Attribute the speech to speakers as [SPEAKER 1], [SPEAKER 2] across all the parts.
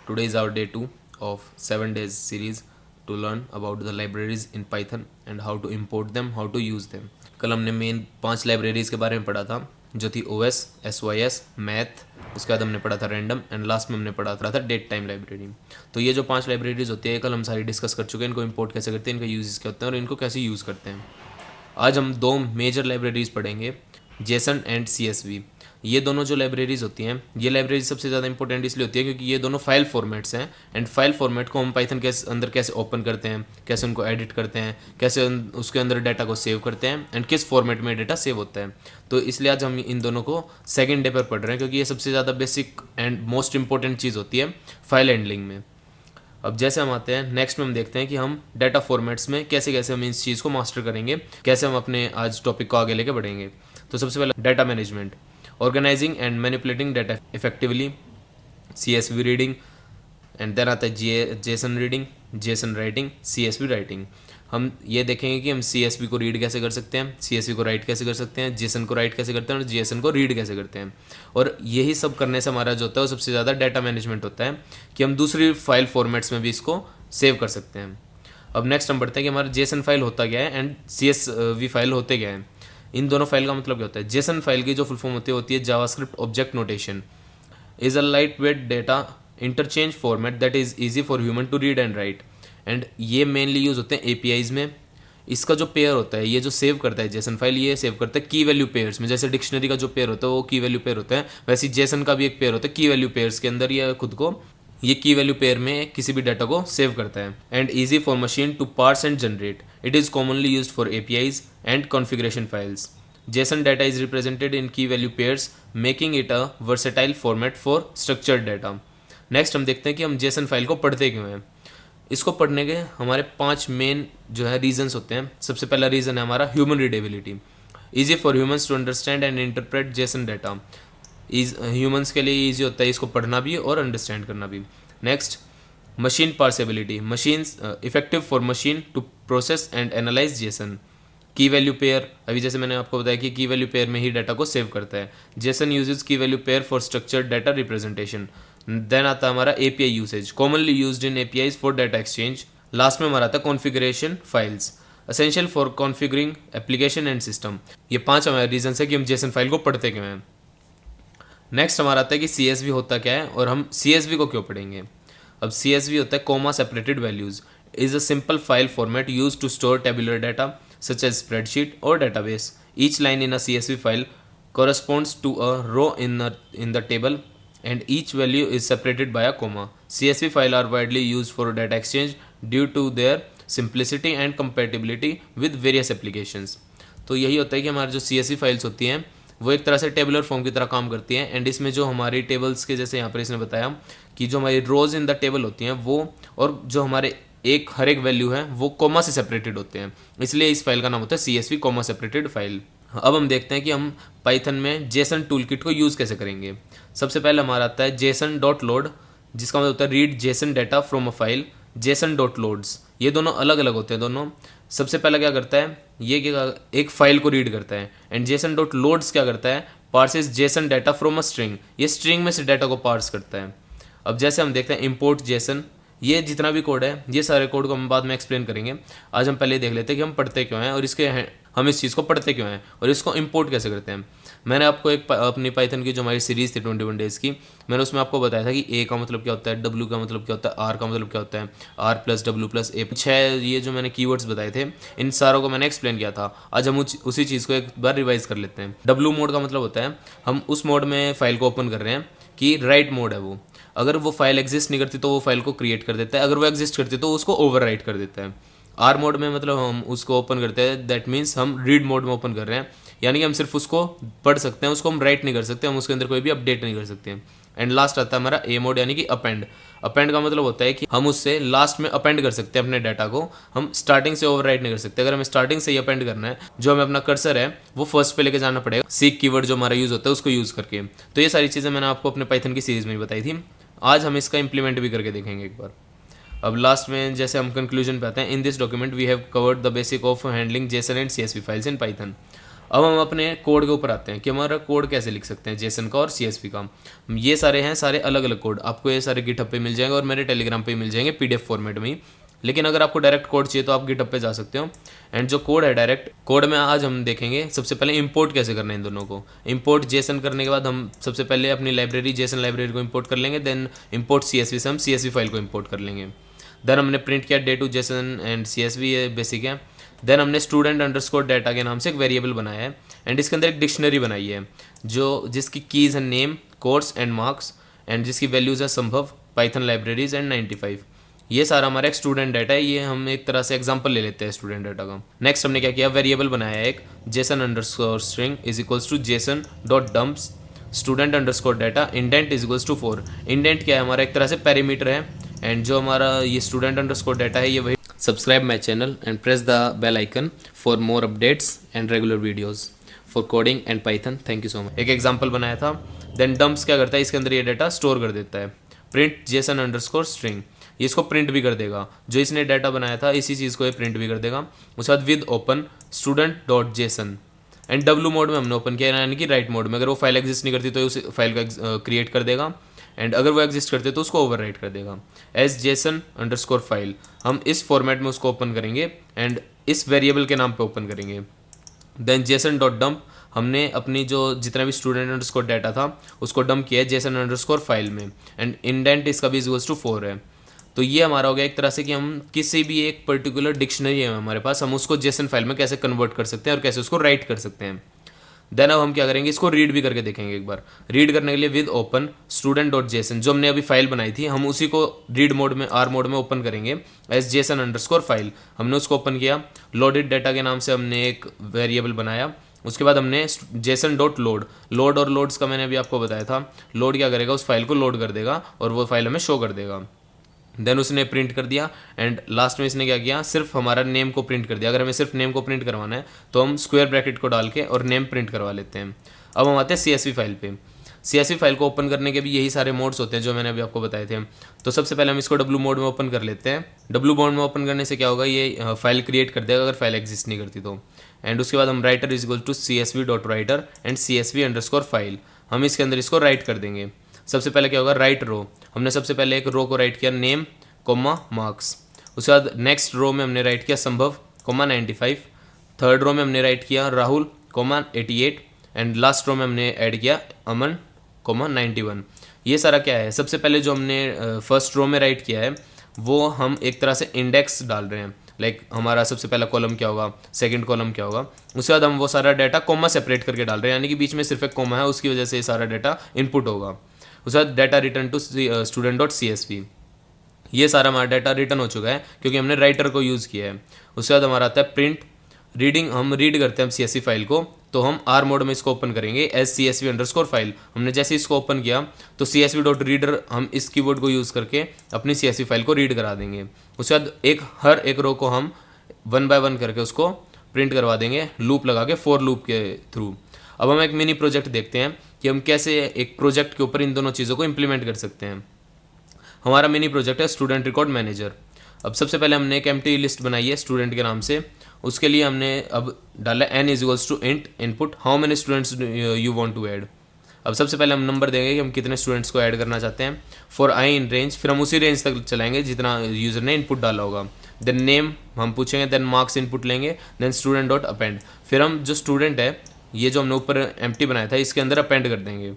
[SPEAKER 1] Today is our day 2 of 7 days series to learn about the libraries in Python and how to import them, how to use them. कल हमने main 5 libraries के बारे में पढ़ा था जो थी OS, SYS, मैथ, उसके बाद हमने पढ़ा था रैंडम एंड लास्ट में हमने पढ़ा था डेट टाइम लाइब्रेरी। तो ये जो 5 लाइब्रेरीज होती है कल हम सारी डिस्कस कर चुके हैं, इनको इंपोर्ट कैसे करते हैं, इनका यूजेस क्या होते हैं और इनको कैसे यूज़ करते हैं। आज हम 2 मेजर लाइब्रेरीज पढ़ेंगे, जेसन एंड CSV। ये दोनों जो लाइब्रेरीज होती हैं, ये लाइब्रेरी सबसे ज़्यादा इंपॉर्टेंट इसलिए होती है क्योंकि ये दोनों फाइल फॉर्मेट्स हैं एंड फाइल फॉर्मेट को हम पाइथन के अंदर कैसे ओपन करते हैं, कैसे उनको एडिट करते हैं, कैसे उसके अंदर डाटा को सेव करते हैं एंड किस फॉर्मेट में डाटा सेव होता है। तो इसलिए आज हम इन दोनों को सेकेंड डे पर पढ़ रहे हैं क्योंकि ये सबसे ज़्यादा बेसिक एंड मोस्ट इंपॉर्टेंट चीज़ होती है फाइल हैंडलिंग में। अब जैसे हम आते हैं नेक्स्ट में हम देखते हैं कि हम डाटा फॉर्मेट्स में कैसे कैसे हम इस चीज़ को मास्टर करेंगे, कैसे हम अपने आज टॉपिक को आगे लेके बढ़ेंगे। तो सबसे पहले data management, organizing and manipulating data effectively, CSV reading and then आता है JSON reading, JSON writing, CSV writing. हम ये देखेंगे कि हम CSV को रीड कैसे कर सकते हैं, CSV को राइट कैसे कर सकते हैं, जेसन को राइट कैसे करते हैं और जेसन को रीड कैसे करते हैं। और यही सब करने से हमारा जो होता है वो सबसे ज़्यादा डाटा मैनेजमेंट होता है कि हम दूसरी फाइल फॉर्मेट्स में भी इसको सेव कर सकते हैं। अब नेक्स्ट हम बढ़ते हैं कि हमारा जेसन फाइल होता क्या है एंड CSV फाइल होते क्या है। इन दोनों फाइल का मतलब क्या होता है। जेसन फाइल की जो फुल फॉर्म होती है JavaScript object notation, is a light weight data interchange format that is easy for human to read and write. And ये मेनली यूज होते हैं APIs में। इसका जो पेयर होता है, ये जो सेव करता है जेसन फाइल, ये सेव करता है की वैल्यू पेयर्स में। जैसे डिक्शनरी का जो पेयर होता है वो की वैल्यू पेयर होता है, वैसे जेसन का भी एक पेयर होता है की वैल्यू पेयर्स के अंदर। ये खुद को ये की वैल्यू पेयर में किसी भी डाटा को सेव करता है। And easy for machine to parse and generate, it is commonly use for APIs and configuration files. JSON data is represented in key value pairs, making it a versatile format for structured data. Next हम देखते हैं कि हम JSON file को पढ़ते क्यों हैं। इसको पढ़ने के हमारे 5 मेन जो है रीजंस होते हैं। सबसे पहला रीज़न है हमारा human readability, easy for humans to understand and interpret JSON data. Humans के लिए ईजी होता है इसको पढ़ना भी और अंडरस्टैंड करना भी। Next, machine parsability, machines effective for machine to process and analyse JSON। Key value pair, अभी जैसे मैंने आपको बताया कि की वैल्यू पेयर में ही डाटा को सेव करता है। JSON uses key value pair for structured data representation. Then आता है हमारा API usage, commonly used in APIs for data exchange. Last में हमारा आता है configuration files, essential for configuring application and system. ये 5 हमारे रीजन है कि हम जेसन फाइल को पढ़ते क्यों हैं। नेक्स्ट हमारा आता है कि CSV होता क्या है और हम CSV को क्यों पढ़ेंगे। अब CSV होता है comma separated values, is a simple file format use to store tabular data such as spreadsheet or database. Each line in a CSV file corresponds to a row in the table and each value is separated by a comma. CSV files are widely used for data exchange due to their simplicity and compatibility with various applications. तो यही होता है कि हमारी जो CSV files होती हैं वो एक तरह से टेबुलर फॉर्म की तरह काम करती हैं एंड इसमें जो हमारी टेबल्स के जैसे यहाँ पर इसने बताया कि जो हमारी रोज़ इन द टेबल होती हैं वो और जो हमारे हर एक वैल्यू है वो कॉमा से सेपरेटेड होते हैं, इसलिए इस फाइल का नाम होता है CSV कॉमा सेपरेटेड फाइल। अब हम देखते हैं कि हम पाइथन में जेसन टूल किट को यूज़ कैसे करेंगे। सबसे पहले हमारा आता है JSON.load, जिसका मतलब होता है read Jason data from a file. JSON.loads, ये दोनों अलग अलग होते हैं दोनों। सबसे पहले क्या करता है, ये क्या एक फाइल को रीड करता है एंड JSON.loads क्या करता है, purchase Jason data from a string, ये स्ट्रिंग में से डाटा को पार्स करता है। अब जैसे हम देखते हैं इम्पोर्ट जेसन, ये जितना भी कोड है ये सारे कोड को हम बाद में एक्सप्लेन करेंगे। आज हम पहले देख लेते हैं कि हम पढ़ते क्यों हैं और हम इस चीज़ को पढ़ते क्यों हैं और इसको इंपोर्ट कैसे करते हैं। मैंने आपको एक अपनी पाइथन की जो हमारी सीरीज़ थी 21 डेज़ की, मैंने उसमें आपको बताया था कि A का मतलब क्या होता है, W का मतलब क्या होता है, R का मतलब क्या होता है, R+W+A। 6 ये जो मैंने कीवर्ड्स बताए थे इन सारों को मैंने एक्सप्लेन किया था। आज हम उसी चीज़ को एक बार रिवाइज कर लेते हैं। W मोड का मतलब होता है हम उस मोड में फाइल को ओपन कर रहे हैं कि राइट मोड है वो। अगर वो फाइल एग्जिस्ट नहीं करती तो वो फाइल को क्रिएट कर देता है, अगर वो एग्जिस्ट करती तो उसको ओवरराइट कर देता है। आर मोड में मतलब हम उसको ओपन करते हैं, दैट मीन्स हम रीड मोड में ओपन कर रहे हैं, यानी कि हम सिर्फ उसको पढ़ सकते हैं, उसको हम राइट नहीं कर सकते, हम उसके अंदर कोई भी अपडेट नहीं कर सकते हैं। एंड लास्ट आता है हमारा A मोड, यानी कि अपेंड। अपेंड का मतलब होता है कि हम उससे लास्ट में अपेंड कर सकते हैं अपने डाटा को, हम स्टार्टिंग से ओवरराइट नहीं कर सकते। अगर हमें स्टार्टिंग से ही अपेंड करना है, जो हमें अपना कर्सर है वो फर्स्ट पे लेके जाना पड़ेगा, सीक कीवर्ड जो हमारा यूज़ होता है उसको यूज़ करके। तो ये सारी चीज़ें मैंने आपको अपने पाइथन की सीरीज़ में बताई थी। आज हम इसका इंप्लीमेंट भी करके देखेंगे एक बार। अब लास्ट में जैसे हम कंक्लूजन पे आते हैं, in this document we have covered the basic of handling JSON and CSV files in Python. अब हम अपने कोड के ऊपर आते हैं कि हमारा कोड कैसे लिख सकते हैं जेसन का और CSV का। ये सारे हैं सारे अलग अलग कोड, आपको ये सारे गिटहब पे मिल जाएंगे और मेरे टेलीग्राम पे मिल जाएंगे PDF फॉर्मेट में ही। लेकिन अगर आपको डायरेक्ट कोड चाहिए तो आप गिटहब पे जा सकते हो। एंड जो कोड है डायरेक्ट कोड में आज हम देखेंगे सबसे पहले इंपोर्ट कैसे करना है इन दोनों को। इंपोर्ट जेसन करने के बाद हम सबसे पहले अपनी लाइब्रेरी जेसन लाइब्रेरी को इंपोर्ट कर लेंगे, देन इंपोर्ट CSV से हम CSV फाइल को इंपोर्ट कर लेंगे। देन हमने प्रिंट किया day two JSON and CSV, ये बेसिक है। देन हमने स्टूडेंट अंडरस्कोर डाटा के नाम से एक वेरिएबल बनाया है एंड इसके अंदर एक डिक्शनरी बनाई है जो जिसकी कीज़ है name, course and marks and जिसकी वैल्यूज़ है संभव, पाइथन लाइब्रेरीज एंड 95। ये सारा हमारा एक स्टूडेंट डाटा है, ये हम एक तरह से एग्जांपल ले लेते हैं स्टूडेंट डाटा का। नेक्स्ट हमने क्या किया, वेरिएबल बनाया है एक JSON underscore string is equals to JSON dot dumps student underscore data indent is equals to 4। Indent क्या है, हमारा एक तरह से पैरामीटर है एंड जो हमारा ये स्टूडेंट अंडरस्कोर डाटा है ये वही। Subscribe my channel and press the bell icon for more updates and regular videos for coding and Python. Thank you so much. एक एग्जाम्पल बनाया था। देन डम्प्स क्या करता है, इसके अंदर ये डाटा स्टोर कर देता है। प्रिंट जेसन अंडरस्कोर स्ट्रिंग, ये इसको प्रिंट भी कर देगा, जो इसने डाटा बनाया था इसी चीज़ को ये प्रिंट भी कर देगा। उसके बाद with open student dot Jason and W mode में हमने ओपन किया, यानी कि राइट मोड में। अगर वो फाइल एग्जिस्ट नहीं करती तो उस फाइल को क्रिएट कर देगा एंड अगर वो एग्जिस्ट करते तो उसको ओवरराइट कर देगा। एज जेसन अंडरस्कोर फाइल, हम इस फॉर्मेट में उसको ओपन करेंगे एंड इस वेरिएबल के नाम पे ओपन करेंगे। देन जेसन डॉट डंप, हमने अपनी जो जितना भी स्टूडेंट अंडरस्कोर डाटा था उसको डंप किया है जेसन अंडरस्कोर फाइल में एंड इंडेंट इसका भी इक्वल्स टू 4 है। तो ये हमारा हो गया एक तरह से कि हम किसी भी एक पर्टिकुलर डिक्शनरी है हमारे पास, हम उसको जेसन फाइल में कैसे कन्वर्ट कर सकते हैं और कैसे उसको राइट कर सकते हैं। देन अब हम क्या करेंगे, इसको रीड भी करके देखेंगे एक बार। रीड करने के लिए with open student dot Jason, जो हमने अभी फाइल बनाई थी हम उसी को रीड मोड में R मोड में ओपन करेंगे एज जेसन अंडरस्कोर फाइल। हमने उसको ओपन किया, लोडेड डाटा के नाम से हमने एक वेरिएबल बनाया। उसके बाद हमने जेसन डॉट लोड, लोड और लोड्स का मैंने अभी आपको बताया था। लोड क्या करेगा, उस फाइल को लोड कर देगा और वो फाइल हमें शो कर देगा। देन उसने प्रिंट कर दिया एंड लास्ट में इसने क्या किया, सिर्फ हमारा नेम को प्रिंट कर दिया। अगर हमें सिर्फ नेम को प्रिंट करवाना है तो हम स्क्वायर ब्रैकेट को डाल के और नेम प्रिंट करवा लेते हैं। अब हम आते हैं CSV फाइल पे। CSV फाइल को ओपन करने के भी यही सारे मोड्स होते हैं जो मैंने अभी आपको बताए थे। तो सबसे पहले हम इसको W मोड में ओपन कर लेते हैं। W मोड में ओपन करने से क्या होगा, ये फाइल क्रिएट कर देगा अगर फाइल एग्जिस्ट नहीं करती तो। एंड उसके बाद हम writer is equal to CSV dot writer and CSV underscore file, हम इसके अंदर इसको राइट कर देंगे। सबसे पहले क्या होगा, राइट रो, हमने सबसे पहले एक रो को राइट किया नेम कोमा मार्क्स। उसके बाद नेक्स्ट रो में हमने राइट किया संभव कोमा 95। थर्ड रो में हमने राइट किया Rahul comma 88 and last row में हमने ऐड किया अमन कोमा 91। ये सारा क्या है, सबसे पहले जो हमने फर्स्ट रो में राइट किया है वो हम एक तरह से इंडेक्स डाल रहे हैं। लाइक हमारा सबसे पहला कॉलम क्या होगा, सेकंड कॉलम क्या होगा। उसके बाद हम वो सारा डाटा कोमा सेपरेट करके डाल रहे हैं, यानी कि बीच में सिर्फ एक कोमा है, उसकी वजह से ये सारा डाटा इनपुट होगा। उसके बाद data return to student dot CSV, ये सारा हमारा डाटा रिटर्न हो चुका है क्योंकि हमने राइटर को यूज़ किया है। उसके बाद हमारा आता है प्रिंट रीडिंग, हम रीड करते हैं हम CSV फाइल को, तो हम R मोड में इसको ओपन करेंगे एज CSV अंडरस्कोर फाइल। हमने जैसे इसको ओपन किया तो CSV डॉट रीडर, हम इस कीवर्ड को यूज़ करके अपनी CSV फाइल को रीड करा देंगे। उसके बाद हर एक रो को हम 1 बाय 1 करके उसको प्रिंट करवा देंगे लूप लगा के, फॉर लूप के थ्रू। अब हम एक मिनी प्रोजेक्ट देखते हैं कि हम कैसे एक प्रोजेक्ट के ऊपर इन दोनों चीज़ों को इम्प्लीमेंट कर सकते हैं। हमारा मिनी प्रोजेक्ट है स्टूडेंट रिकॉर्ड मैनेजर। अब सबसे पहले हमने एक एम्प्टी लिस्ट बनाई है स्टूडेंट के नाम से। उसके लिए हमने अब डाला n is equals to int input how many students you want to add. अब सबसे पहले हम नंबर देंगे कि हम कितने स्टूडेंट्स को ऐड करना चाहते हैं फॉर i इन रेंज, फिर हम उसी रेंज तक चलाएंगे जितना यूज़र ने इनपुट डाला होगा। देन नेम हम पूछेंगे, देन मार्क्स इनपुट लेंगे, देन स्टूडेंट डॉट अपेंड, फिर हम जो स्टूडेंट है ये जो हमने ऊपर एम्प्टी बनाया था इसके अंदर अपेंड कर देंगे।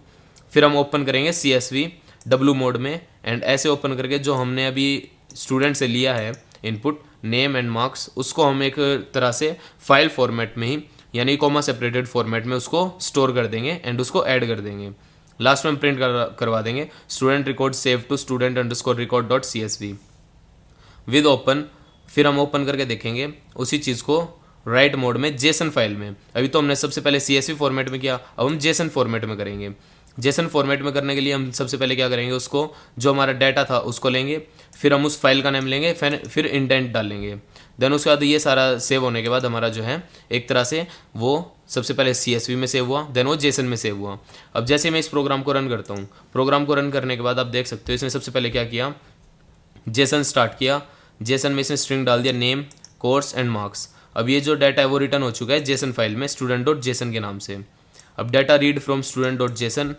[SPEAKER 1] फिर हम ओपन करेंगे CSV W मोड में एंड ऐसे ओपन करके जो हमने अभी स्टूडेंट से लिया है इनपुट नेम एंड मार्क्स, उसको हम एक तरह से फाइल फॉर्मेट में ही यानी कॉमा सेपरेटेड फॉर्मेट में उसको स्टोर कर देंगे एंड उसको ऐड कर देंगे। लास्ट में हम प्रिंट करवा देंगे student record save to student underscore record dot CSV with open. फिर हम ओपन करके देखेंगे उसी चीज़ को राइट मोड में जेसन फाइल में। अभी तो हमने सबसे पहले CSV फॉर्मेट में किया, अब हम जेसन फॉर्मेट में करेंगे। जेसन फॉर्मेट में करने के लिए हम सबसे पहले क्या करेंगे, उसको जो हमारा डाटा था उसको लेंगे, फिर हम उस फाइल का नाम लेंगे, फिर इंडेंट डालेंगे। देन उसके बाद ये सारा सेव होने के बाद हमारा जो है एक तरह से वो सबसे पहले CSV में सेव हुआ, देन वो जेसन में सेव हुआ। अब जैसे मैं इस प्रोग्राम को रन करता हूँ, प्रोग्राम को रन करने के बाद आप देख सकते हो इसने सबसे पहले क्या किया, जेसन स्टार्ट किया। जेसन में इसने स्ट्रिंग डाल दिया नेम कोर्स एंड मार्क्स। अब ये जो डाटा है वो रिटर्न हो चुका है जेसन फाइल में स्टूडेंट डॉट जेसन के नाम से। अब data read from student dot JSON,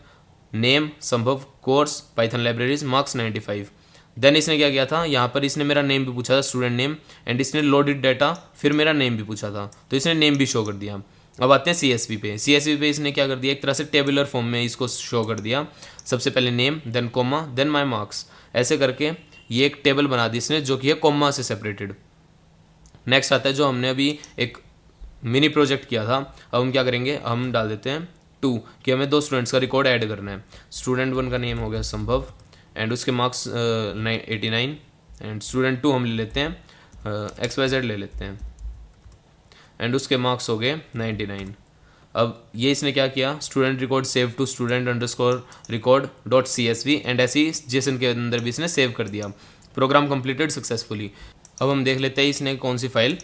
[SPEAKER 1] name Sambhav, course Python libraries, marks 95। Then इसने क्या किया था, यहाँ पर इसने मेरा नेम भी पूछा था, स्टूडेंट नेम, एंड इसने लोडेड डाटा फिर मेरा नेम भी पूछा था, तो इसने नेम भी शो कर दिया। अब आते हैं CSV पे। CSV पे इसने क्या कर दिया, एक तरह से टेबुलर फॉर्म में इसको शो कर दिया। सबसे पहले name, then comma, then my marks, ऐसे करके ये एक टेबल बना दी इसने जो कि है कोमा से सेपरेटेड। नेक्स्ट आता है जो हमने अभी एक मिनी प्रोजेक्ट किया था। अब हम क्या करेंगे, हम डाल देते हैं 2 कि हमें 2 स्टूडेंट्स का रिकॉर्ड ऐड करना है। स्टूडेंट 1 का नेम हो गया संभव एंड उसके मार्क्स 89, एंड स्टूडेंट 2 हम ले लेते हैं XYZ ले लेते हैं एंड उसके मार्क्स हो गए 99। अब ये इसने क्या किया, student record save to student underscore record dot CSV, and ऐसे ही जेसन के अंदर भी इसने सेव कर दिया। Program completed successfully. अब हम देख लेते हैं इसने कौन सी फाइल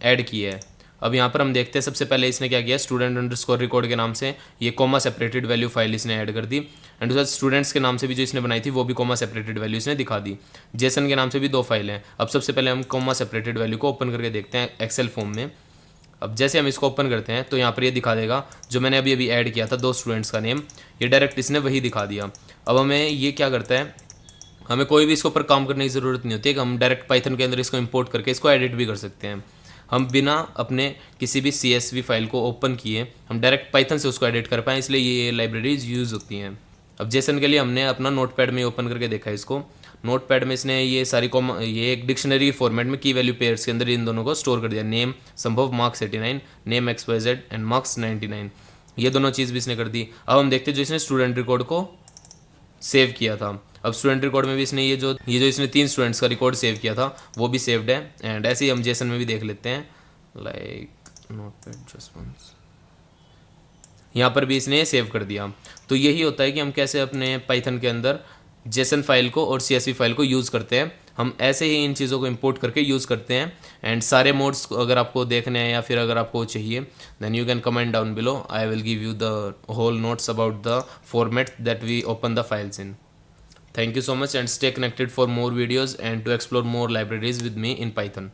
[SPEAKER 1] ऐड की है। अब यहाँ पर हम देखते हैं सबसे पहले इसने क्या किया, स्टूडेंट अंडरस्कोर रिकॉर्ड के नाम से ये कॉमा सेपरेटेड वैल्यू फाइल इसने ऐड कर दी, एंड उसके बाद स्टूडेंट्स के नाम से भी जो इसने बनाई थी वो भी कॉमा सेपरेटेड वैल्यू इसने दिखा दी। जेसन के नाम से भी 2 फाइल हैं। अब सबसे पहले हम कॉमा सेपरेटेड वैल्यू को ओपन करके देखते हैं एक्सेल फॉर्म में। अब जैसे हम इसको ओपन करते हैं तो यहाँ पर ये दिखा देगा जो मैंने अभी अभी ऐड किया था 2 स्टूडेंट्स का नेम, ये डायरेक्ट इसने वही दिखा दिया। अब हमें ये क्या करता है, हमें कोई भी इसके ऊपर काम करने की ज़रूरत नहीं होती है कि हम डायरेक्ट पाइथन के अंदर इसको इंपोर्ट करके इसको एडिट भी कर सकते हैं। हम बिना अपने किसी भी CSV फाइल को ओपन किए हम डायरेक्ट पाइथन से उसको एडिट कर पाएँ, इसलिए ये लाइब्रेरीज यूज़ होती हैं। अब जेसन के लिए हमने अपना नोटपैड में ओपन करके देखा है इसको। नोटपैड में इसने ये सारी ये एक डिक्शनरी फॉर्मेट में की वैल्यू पेयर्स के अंदर इन दोनों को स्टोर कर दिया। नेम संभव marks 89, name XYZ and marks 99, ये दोनों चीज़ भी इसने कर दी। अब हम देखते हैं जो इसने स्टूडेंट रिकॉर्ड को सेव किया था। अब स्टूडेंट रिकॉर्ड में भी इसने ये जो इसने 3 स्टूडेंट्स का रिकॉर्ड सेव किया था वो भी सेव्ड है, एंड ऐसे ही हम जेसन में भी देख लेते हैं। लाइक नोटपैड जस्ट वंस, यहाँ पर भी इसने सेव कर दिया। तो यही होता है कि हम कैसे अपने पाइथन के अंदर जेसन फाइल को और CSV फाइल को यूज़ करते हैं। हम ऐसे ही इन चीज़ों को इंपोर्ट करके यूज़ करते हैं। एंड सारे मोड्स अगर आपको देखने हैं या फिर अगर आपको चाहिए then you can comment down below, I will give you the whole notes about the format that we open the files in. Thank you so much and stay connected for more videos and to explore more libraries with me in Python.